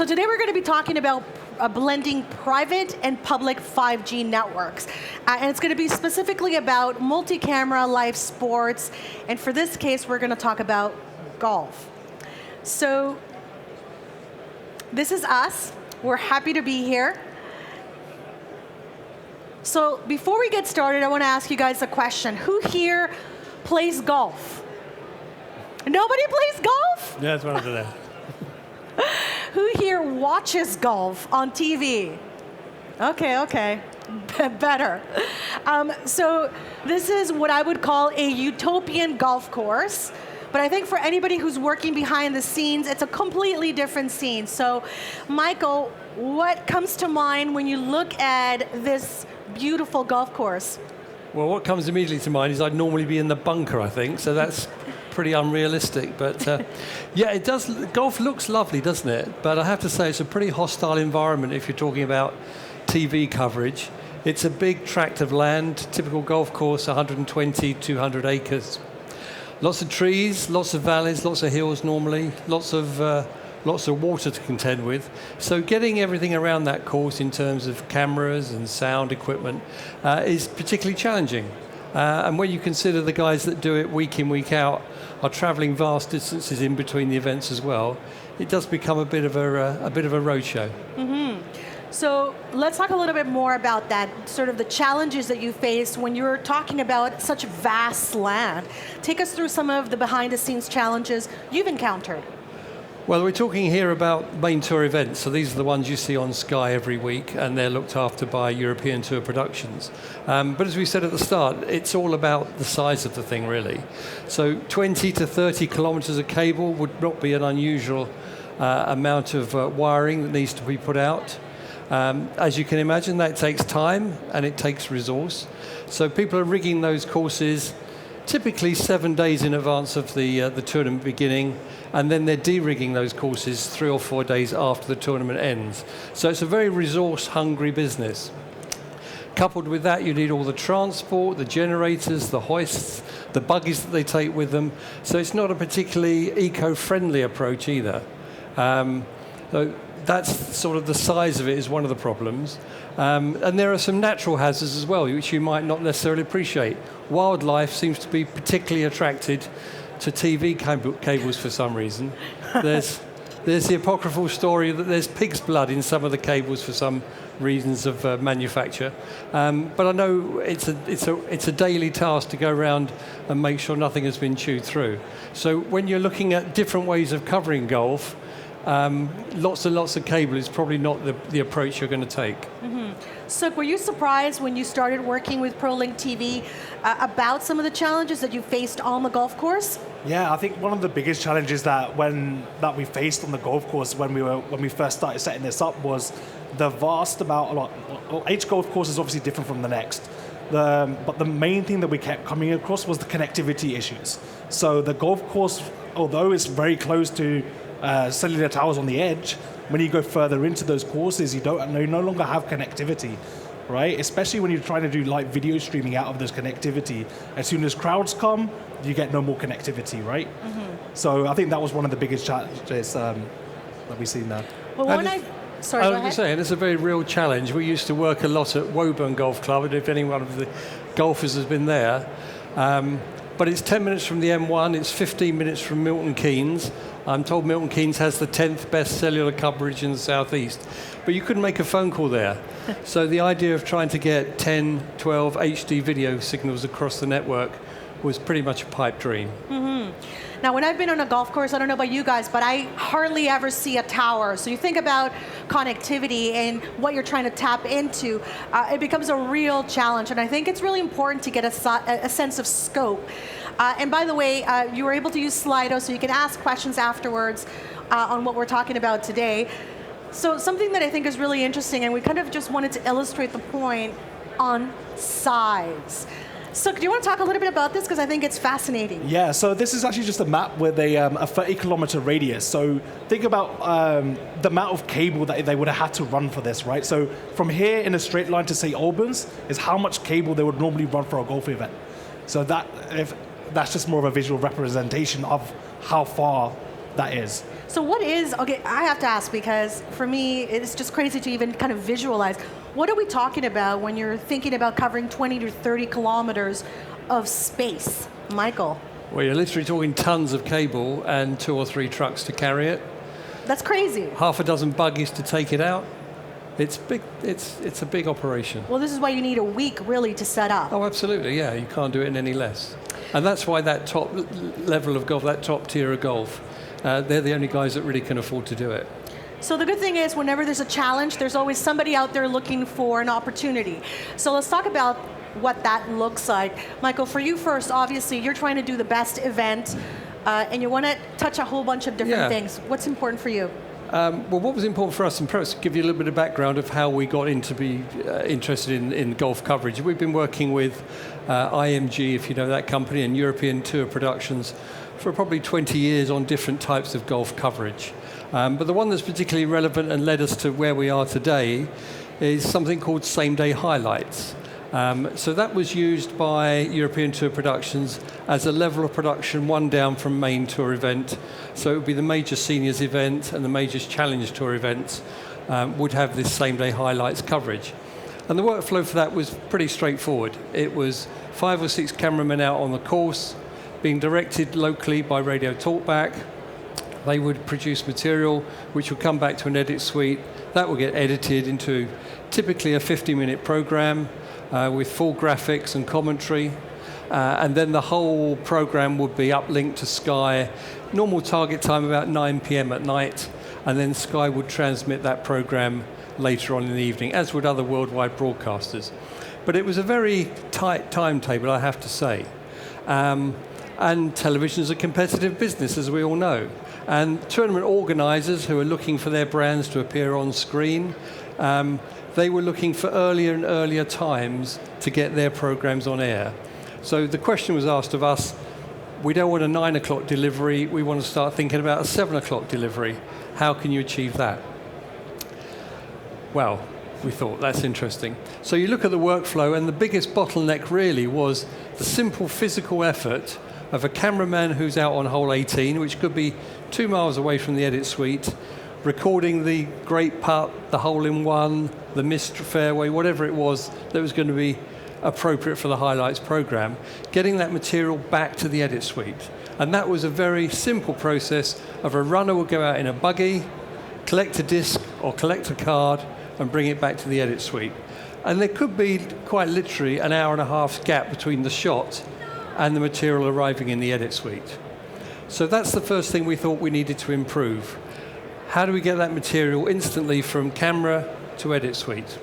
So today we're going to be talking about blending private and public 5G networks. And it's going to be specifically about multi-camera live sports. And for this case, we're going to talk about golf. So this is us. We're happy to be here. So before we get started, I want to ask you guys a question. Who here plays golf? Nobody plays golf? Yeah, it's one over there. Who here watches golf on TV? Okay. Better. So this is what I would call a utopian golf course. But I think for anybody who's working behind the scenes, it's a completely different scene. So, Michael, what comes to mind when you look at this beautiful golf course? Well, what comes immediately to mind is I'd normally be in the bunker, I think, so that's pretty unrealistic. But yeah, it does. Golf looks lovely, doesn't it? But I have to say it's a pretty hostile environment if you're talking about TV coverage. It's a big tract of land, typical golf course, 120, 200 acres. Lots of trees, lots of valleys, lots of hills normally, lots of water to contend with. So getting everything around that course in terms of cameras and sound equipment is particularly challenging. And when you consider the guys that do it week in, week out are travelling vast distances in between the events as well, it does become a bit of a roadshow. Mm-hmm. So let's talk a little bit more about that, sort of the challenges that you face when you're talking about such vast land. Take us through some of the behind-the-scenes challenges you've encountered. Well, we're talking here about main tour events, so these are the ones you see on Sky every week, and they're looked after by European Tour Productions. But as we said at the start, it's all about the size of the thing, really. So 20 to 30 kilometers of cable would not be an unusual amount of wiring that needs to be put out. As you can imagine, that takes time and it takes resource. So people are rigging those courses typically 7 days in advance of the tournament beginning, and then they're de-rigging those courses 3 or 4 days after the tournament ends. So it's a very resource-hungry business. Coupled with that, you need all the transport, the generators, the hoists, the buggies that they take with them. So it's not a particularly eco-friendly approach either. So that's sort of the size of it is one of the problems. And there are some natural hazards as well, which you might not necessarily appreciate. Wildlife seems to be particularly attracted to TV cables for some reason. There's the apocryphal story that there's pig's blood in some of the cables for some reasons of manufacture. But I know it's a daily task to go around and make sure nothing has been chewed through. So when you're looking at different ways of covering golf, lots and lots of cable is probably not the approach you're going to take. Mm-hmm. So were you surprised when you started working with Prolink TV about some of the challenges that you faced on the golf course? Yeah, I think one of the biggest challenges that we faced on the golf course when we first started setting this up was the vast amount. Each golf course is obviously different from the next. But the main thing that we kept coming across was the connectivity issues. So the golf course, although it's very close to cellular towers on the edge, when you go further into those courses, you no longer have connectivity, right? Especially when you're trying to do live video streaming out of this connectivity. As soon as crowds come, you get no more connectivity, right? Mm-hmm. So I think that was one of the biggest challenges that we've seen there. Well, I was saying, it's a very real challenge. We used to work a lot at Woburn Golf Club, and if any one of the golfers has been there. But it's 10 minutes from the M1, it's 15 minutes from Milton Keynes. I'm told Milton Keynes has the 10th best cellular coverage in the southeast. But you couldn't make a phone call there. So the idea of trying to get 10, 12 HD video signals across the network was pretty much a pipe dream. Mm-hmm. Now, when I've been on a golf course, I don't know about you guys, but I hardly ever see a tower. So you think about connectivity and what you're trying to tap into, it becomes a real challenge. And I think it's really important to get a sense of scope. And by the way, you were able to use Slido, so you can ask questions afterwards on what we're talking about today. So something that I think is really interesting, and we kind of just wanted to illustrate the point on size. So do you want to talk a little bit about this? Because I think it's fascinating. Yeah, so this is actually just a map with a 30-kilometer radius. So think about the amount of cable that they would have had to run for this, right? So from here in a straight line to St. Albans is how much cable they would normally run for a golf event. So that's just more of a visual representation of how far that is. So what is, okay, I have to ask because for me, it's just crazy to even kind of visualize. What are we talking about when you're thinking about covering 20 to 30 kilometers of space? Michael? Well, you're literally talking tons of cable and 2 or 3 trucks to carry it. That's crazy. Half a dozen buggies to take it out. It's big. It's a big operation. Well, this is why you need a week really to set up. Oh, absolutely, yeah. You can't do it in any less. And that's why that top level of golf, that top tier of golf, they're the only guys that really can afford to do it. So the good thing is whenever there's a challenge, there's always somebody out there looking for an opportunity. So let's talk about what that looks like. Michael, for you first, obviously, you're trying to do the best event, and you want to touch a whole bunch of different things. What's important for you? Well, what was important for us, and perhaps to give you a little bit of background of how we got into be interested in golf coverage. We've been working with IMG, if you know that company, and European Tour Productions for probably 20 years on different types of golf coverage. But the one that's particularly relevant and led us to where we are today is something called same-day highlights. So that was used by European Tour Productions as a level of production one down from main tour event. So it would be the major seniors event and the majors challenge tour events would have this same-day highlights coverage. And the workflow for that was pretty straightforward. It was 5 or 6 cameramen out on the course, being directed locally by radio talkback. They would produce material which would come back to an edit suite. That would get edited into typically a 50-minute program with full graphics and commentary. And then the whole program would be uplinked to Sky. Normal target time about 9 p.m. at night. And then Sky would transmit that program later on in the evening, as would other worldwide broadcasters. But it was a very tight timetable, I have to say. And television is a competitive business, as we all know. And tournament organisers who are looking for their brands to appear on screen, they were looking for earlier and earlier times to get their programs on air. So the question was asked of us, we don't want a 9 o'clock delivery, we want to start thinking about a 7 o'clock delivery. How can you achieve that? Well, we thought that's interesting. So you look at the workflow, and the biggest bottleneck really was the simple physical effort of a cameraman who's out on hole 18, which could be 2 miles away from the edit suite, recording the great putt, the hole-in-one, the missed fairway, whatever it was that was going to be appropriate for the highlights program, getting that material back to the edit suite. And that was a very simple process of a runner would go out in a buggy, collect a disc or collect a card, and bring it back to the edit suite. And there could be quite literally an hour and a half gap between the shot and the material arriving in the edit suite. So that's the first thing we thought we needed to improve. How do we get that material instantly from camera to edit suite?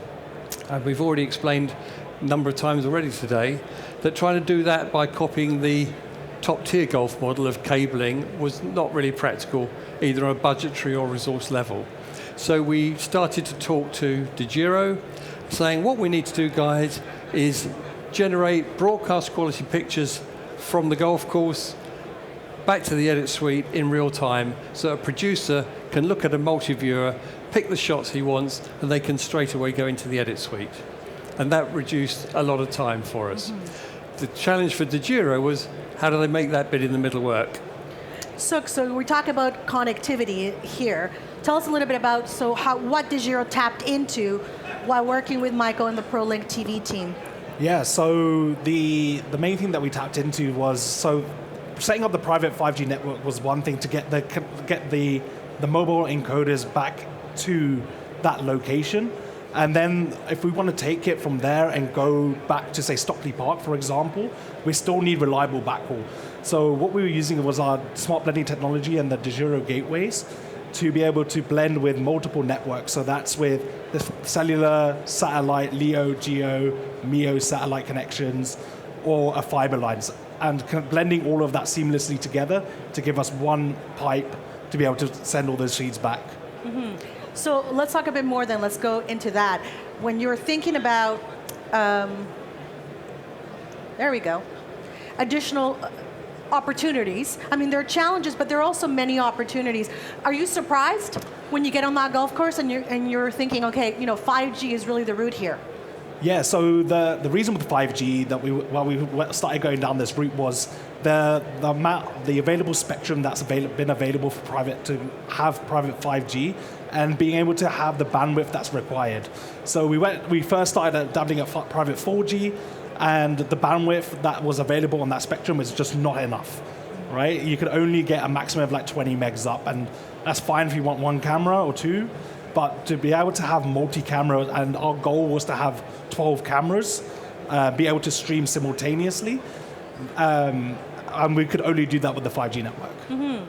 And we've already explained a number of times already today that trying to do that by copying the top tier golf model of cabling was not really practical, either on a budgetary or resource level. So we started to talk to Dejero, saying what we need to do, guys, is generate broadcast quality pictures from the golf course back to the edit suite in real time, so a producer can look at a multi-viewer, pick the shots he wants, and they can straight away go into the edit suite. And that reduced a lot of time for us. Mm-hmm. The challenge for Dejero was, how do they make that bit in the middle work? So we talk about connectivity here. Tell us a little bit about what Dejero tapped into while working with Michael and the Prolink TV team. Yeah, so the main thing that we tapped into was, so setting up the private 5G network was one thing to get the mobile encoders back to that location. And then if we want to take it from there and go back to, say, Stockley Park, for example, we still need reliable backhaul. So what we were using was our smart blending technology and the Dejero gateways to be able to blend with multiple networks. So that's with the cellular, satellite, LEO, GEO, MEO satellite connections, or a fiber lines, and blending all of that seamlessly together to give us one pipe to be able to send all those feeds back. Mm-hmm. So let's talk a bit more then. Let's go into that. When you're thinking about, there we go, additional opportunities. I mean, there are challenges, but there are also many opportunities. Are you surprised when you get on that golf course and you're thinking, okay, 5G is really the route here? Yeah, so the reason with 5G that we started going down this route was the available spectrum that's been available for private to have private 5G and being able to have the bandwidth that's required. So we first started dabbling at private 4G, and the bandwidth that was available on that spectrum was just not enough, right? You could only get a maximum of like 20 megs up, and that's fine if you want one camera or two. But to be able to have multi-camera, and our goal was to have 12 cameras, be able to stream simultaneously, and we could only do that with the 5G network. Mm-hmm.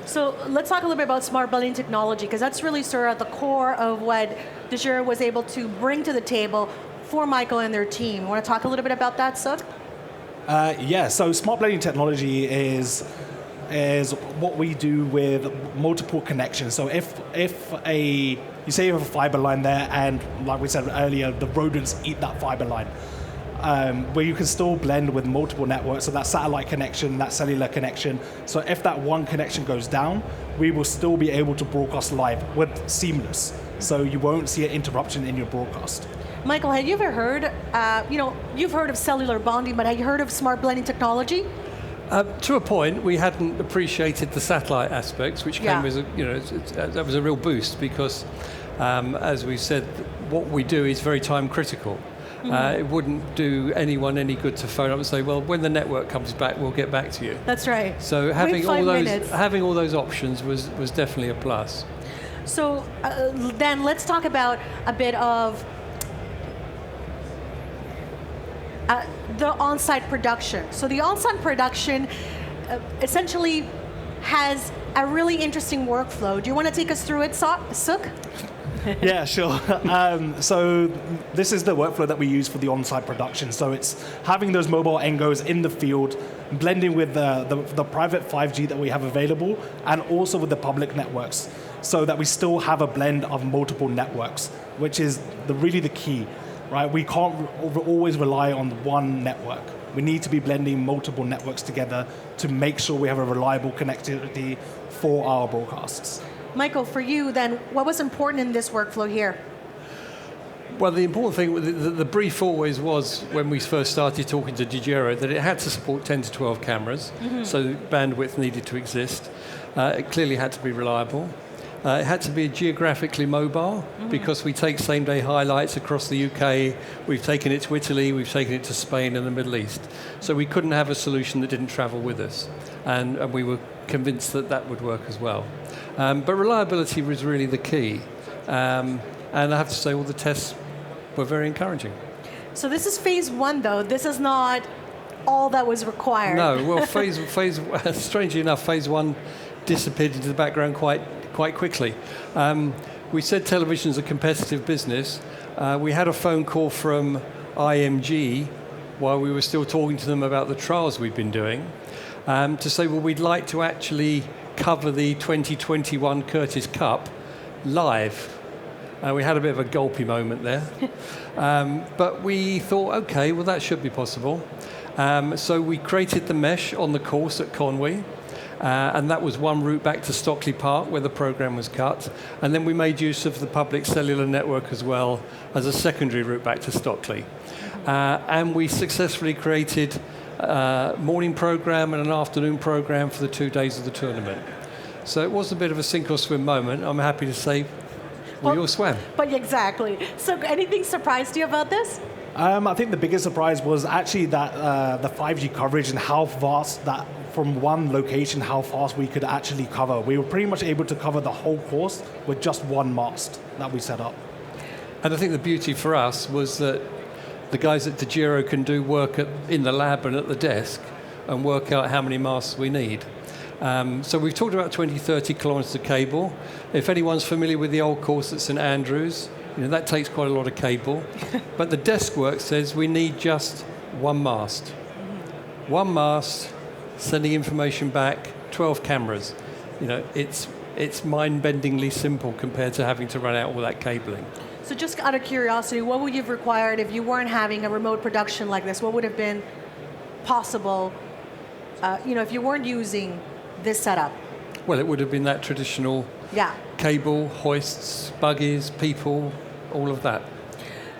So let's talk a little bit about smart blending technology, because that's really sort of at the core of what Dejero was able to bring to the table for Michael and their team. Want to talk a little bit about that, Suk? Yeah, so smart blending technology is what we do with multiple connections. So if you say you have a fiber line there, and like we said earlier, the rodents eat that fiber line, where you can still blend with multiple networks, so that satellite connection, that cellular connection. So if that one connection goes down, we will still be able to broadcast live with seamless. So you won't see an interruption in your broadcast. Michael, have you ever heard, you've heard of cellular bonding, but have you heard of smart blending technology? To a point, we hadn't appreciated the satellite aspects, which came as that was a real boost because, as we said, what we do is very time critical. Mm-hmm. It wouldn't do anyone any good to phone up and say, well, when the network comes back, we'll get back to you. That's right. So having all those options was definitely a plus. So then let's talk about a bit of the on-site production. So the on-site production essentially has a really interesting workflow. Do you want to take us through it, Suk? Yeah, sure. So this is the workflow that we use for the on-site production. So it's having those mobile NGOs in the field, blending with the private 5G that we have available, and also with the public networks, so that we still have a blend of multiple networks, which is really the key. Right, we can't always rely on one network. We need to be blending multiple networks together to make sure we have a reliable connectivity for our broadcasts. Michael, for you then, what was important in this workflow here? Well, the important thing, the brief always was, when we first started talking to Dejero, that it had to support 10 to 12 cameras, so bandwidth needed to exist. It clearly had to be reliable. It had to be geographically mobile, because we take same-day highlights across the UK. We've taken it to Italy, we've taken it to Spain and the Middle East. So we couldn't have a solution that didn't travel with us. And we were convinced that that would work as well. But reliability was really the key. And I have to say, all the tests were very encouraging. So this is phase one, though. This is not all that was required. No, well, strangely enough, phase one disappeared into the background quite quickly. We said television's a competitive business. We had a phone call from IMG while we were still talking to them about the trials we've been doing, to say, well, we'd like to actually cover the 2021 Curtis Cup live. We had a bit of a gulpy moment there. But we thought, okay, well, that should be possible. So we created the mesh on the course at Conwy. And that was one route back to Stockley Park, where the program was cut. And then we made use of the public cellular network as well as a secondary route back to Stockley. And we successfully created a morning program and an afternoon program for the 2 days of the tournament. So it was a bit of a sink or swim moment. I'm happy to say we all swam. But exactly. So anything surprised you about this? I think the biggest surprise was actually that the 5G coverage and how vast that, from one location, how fast we could actually cover. We were pretty much able to cover the whole course with just one mast that we set up. And I think the beauty for us was that the guys at Dejero can do work in the lab and at the desk and work out how many masts we need. So we've talked about 20, 30 kilometres of cable. If anyone's familiar with the old course at St Andrews, that takes quite a lot of cable. But the desk work says we need just one mast. One mast, sending information back, 12 cameras. It's mind-bendingly simple compared to having to run out all that cabling. So just out of curiosity, what would you have required if you weren't having a remote production like this? What would have been possible, if you weren't using this setup? Well, it would have been that traditional cable, hoists, buggies, people, all of that.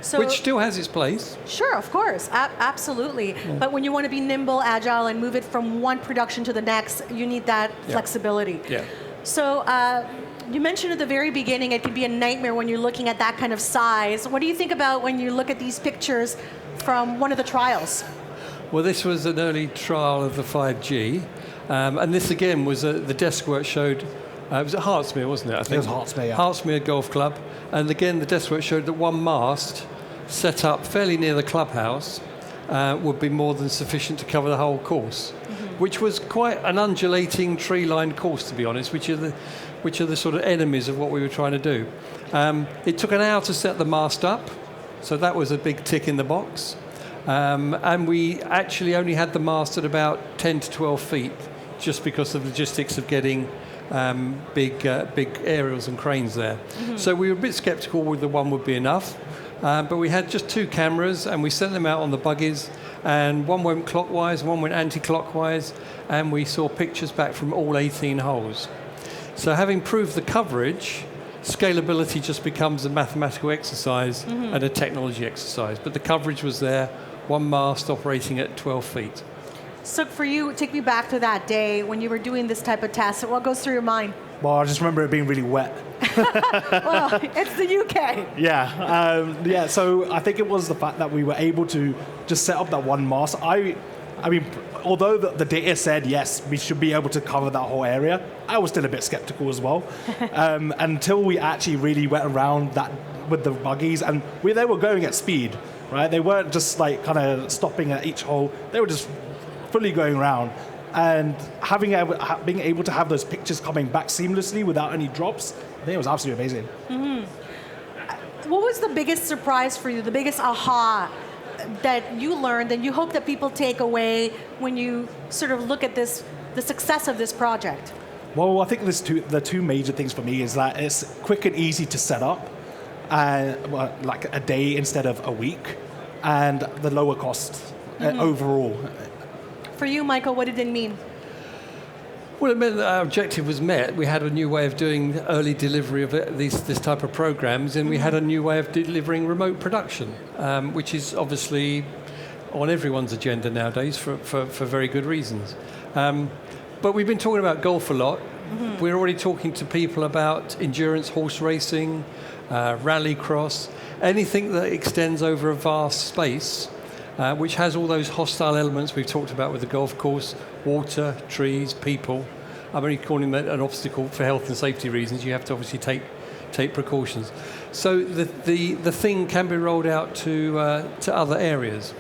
So, which still has its place. sure, of course, absolutely. But when you want to be nimble, agile, and move it from one production to the next, you need that flexibility. Yeah. So you mentioned at the very beginning it can be a nightmare when you're looking at that kind of size. What do you think about when you look at these pictures from one of the trials? Well, this was an early trial of the 5G, and this again was the desk work showed. It was at Hartsmere, wasn't it? I think It was Hartsmere, yeah. Hartsmere Golf Club, and again the desk work showed that one mast set up fairly near the clubhouse would be more than sufficient to cover the whole course, which was quite an undulating tree-lined course, to be honest, which are the sort of enemies of what we were trying to do. It took an hour to set the mast up, so that was a big tick in the box. And we actually only had the mast at about 10 to 12 feet, just because of logistics of getting big aerials and cranes there. So we were a bit sceptical whether one would be enough. But we had just 2 cameras, and we sent them out on the buggies, and one went clockwise, one went anti-clockwise, and we saw pictures back from all 18 holes. So having proved the coverage, scalability just becomes a mathematical exercise and a technology exercise. But the coverage was there, one mast operating at 12 feet. So for you, take me back to that day when you were doing this type of test. What goes through your mind? Well, I just remember it being really wet. Well, it's the UK. Yeah, so I think it was the fact that we were able to just set up that one mast. I mean, although the data said, yes, we should be able to cover that whole area, I was still a bit skeptical as well. Until we actually really went around that with the buggies, and they were going at speed, right? They weren't just like kind of stopping at each hole. They were just fully going around. And being able to have those pictures coming back seamlessly without any drops, I think it was absolutely amazing. What was the biggest surprise for you, the biggest aha that you learned and you hope that people take away when you sort of look at this, the success of this project? Well, I think the two major things for me is that it's quick and easy to set up, like a day instead of a week, and the lower cost overall. For you, Michael, what did it mean? Well, it meant that our objective was met. We had a new way of doing early delivery of this type of programs, and we had a new way of delivering remote production, which is obviously on everyone's agenda nowadays for very good reasons. But we've been talking about golf a lot. We're already talking to people about endurance horse racing, rallycross, anything that extends over a vast space, which has all those hostile elements we've talked about with the golf course: water, trees, people. I'm only calling that an obstacle for health and safety reasons. You have to obviously take precautions. So the thing can be rolled out to other areas.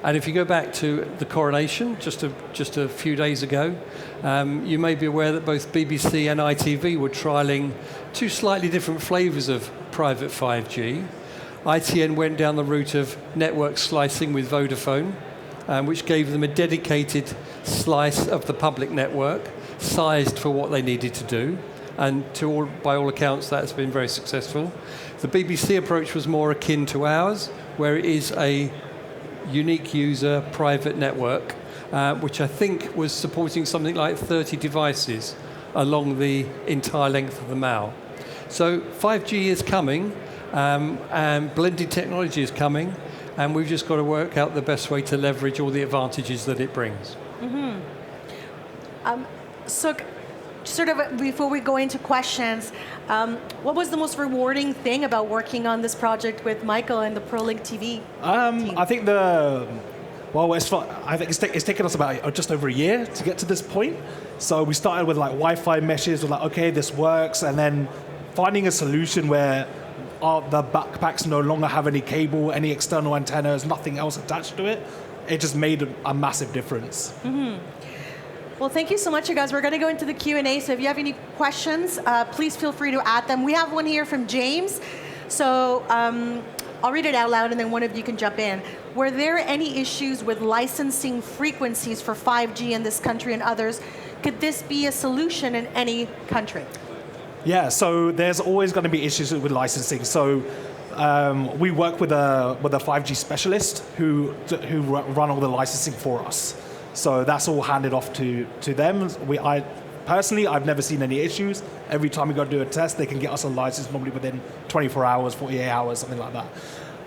And if you go back to the coronation just a few days ago, you may be aware that both BBC and ITV were trialling 2 slightly different flavors of private 5G. ITN went down the route of network slicing with Vodafone, which gave them a dedicated slice of the public network, sized for what they needed to do. And by all accounts, that's been very successful. The BBC approach was more akin to ours, where it is a unique user private network, which I think was supporting something like 30 devices along the entire length of the Mall. So 5G is coming, and blended technology is coming, and we've just got to work out the best way to leverage all the advantages that it brings. So sort of before we go into questions, what was the most rewarding thing about working on this project with Michael and the Prolink TV team? I think I think it's taken us about just over a year to get to this point. So we started with like Wi-Fi meshes, we're like, okay, this works, and then finding a solution where the backpacks no longer have any cable, any external antennas, nothing else attached to it. It just made a massive difference. Well, thank you so much, you guys. We're going to go into the Q&A, so if you have any questions, please feel free to add them. We have one here from James, so I'll read it out loud, and then one of you can jump in. Were there any issues with licensing frequencies for 5G in this country and others? Could this be a solution in any country? Yeah, so there's always going to be issues with licensing. So we work with a 5G specialist who run all the licensing for us. So that's all handed off to them. Personally, I've never seen any issues. Every time we go to do a test, they can get us a license normally within 24 hours, 48 hours, something like that.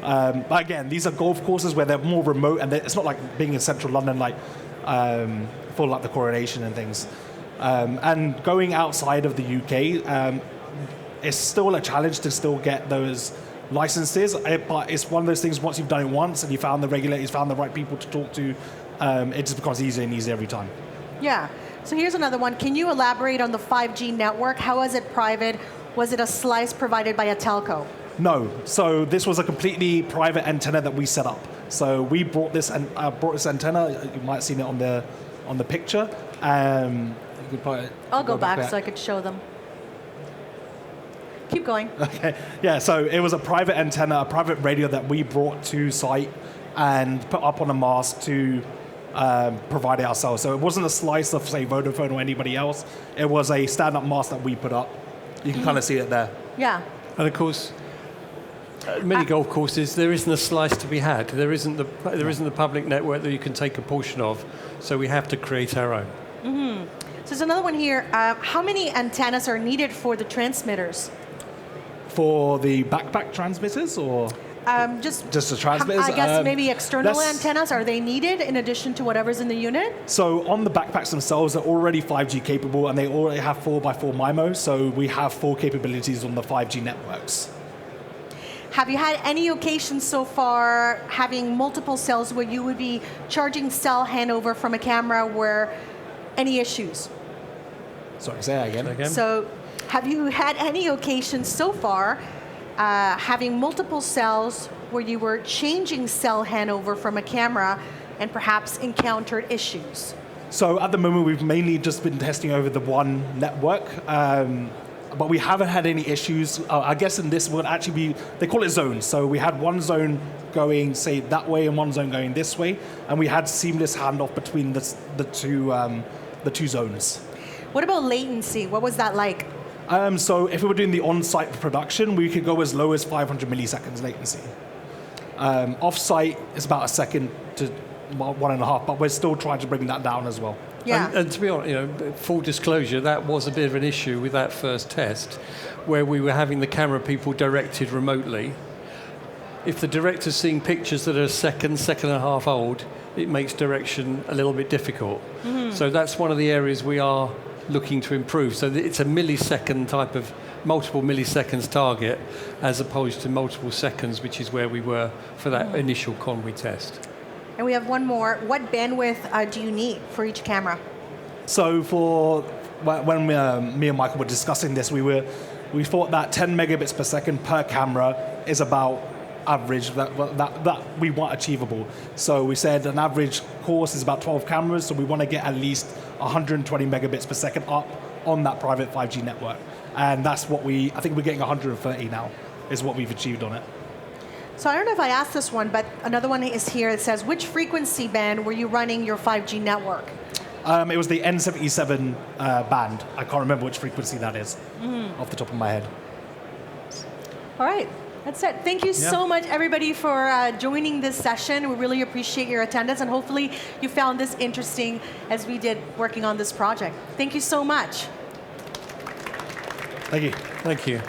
But again, these are golf courses where they're more remote, and it's not like being in central London, like for like the Coronation and things. And going outside of the UK, it's still a challenge to still get those licenses. But it's one of those things. Once you've done it once and you found the regulators, found the right people to talk to, it just becomes easier and easier every time. Yeah. So here's another one. Can you elaborate on the 5G network? How was it private? Was it a slice provided by a telco? No. So this was a completely private antenna that we set up. So we brought this antenna. You might have seen it on the picture. You could probably I'll go back so I could show them. Keep going. Okay. Yeah. So it was a private antenna, a private radio that we brought to site and put up on a mast to provide it ourselves. So it wasn't a slice of, say, Vodafone or anybody else. It was a stand-up mast that we put up. You can kind of see it there. Yeah. And of course, many golf courses, there isn't a slice to be had. There isn't the public network that you can take a portion of. So we have to create our own. Mm-hmm. So there's another one here. How many antennas are needed for the transmitters? For the backpack transmitters, or just the transmitters? I guess maybe external antennas, are they needed in addition to whatever's in the unit? So on the backpacks themselves, they're already 5G capable, and they already have 4x4 MIMO, so we have full capabilities on the 5G networks. Have you had any occasions so far having multiple cells where you would be charging cell handover from a camera where any issues? Sorry, say that again. So have you had any occasions so far having multiple cells where you were changing cell handover from a camera and perhaps encountered issues? So at the moment, we've mainly just been testing over the one network, but we haven't had any issues. I guess in this would actually be, they call it zones. So we had one zone going, say, that way and one zone going this way, and we had seamless handoff between the two zones. What about latency? What was that like? So if we were doing the on-site production, we could go as low as 500 milliseconds latency. Off-site is about a second to 1.5, but we're still trying to bring that down as well. Yeah. And to be honest, full disclosure, that was a bit of an issue with that first test, where we were having the camera people directed remotely. If the director's seeing pictures that are second and a half old, it makes direction a little bit difficult. Mm-hmm. So that's one of the areas we are looking to improve. So it's a millisecond type of multiple milliseconds target, as opposed to multiple seconds, which is where we were for that initial Conway test. And we have one more. What bandwidth do you need for each camera? So when me and Michael were discussing this, we thought that 10 megabits per second per camera is about average that we want achievable. So we said an average course is about 12 cameras, so we want to get at least 120 megabits per second up on that private 5G network. And that's what I think we're getting 130 now, is what we've achieved on it. So I don't know if I asked this one, but another one is here. It says, which frequency band were you running your 5G network? It was the N77 band. I can't remember which frequency that is off the top of my head. All right. That's it. Thank you so much, everybody, for joining this session. We really appreciate your attendance, and hopefully you found this interesting as we did working on this project. Thank you so much. Thank you. Thank you.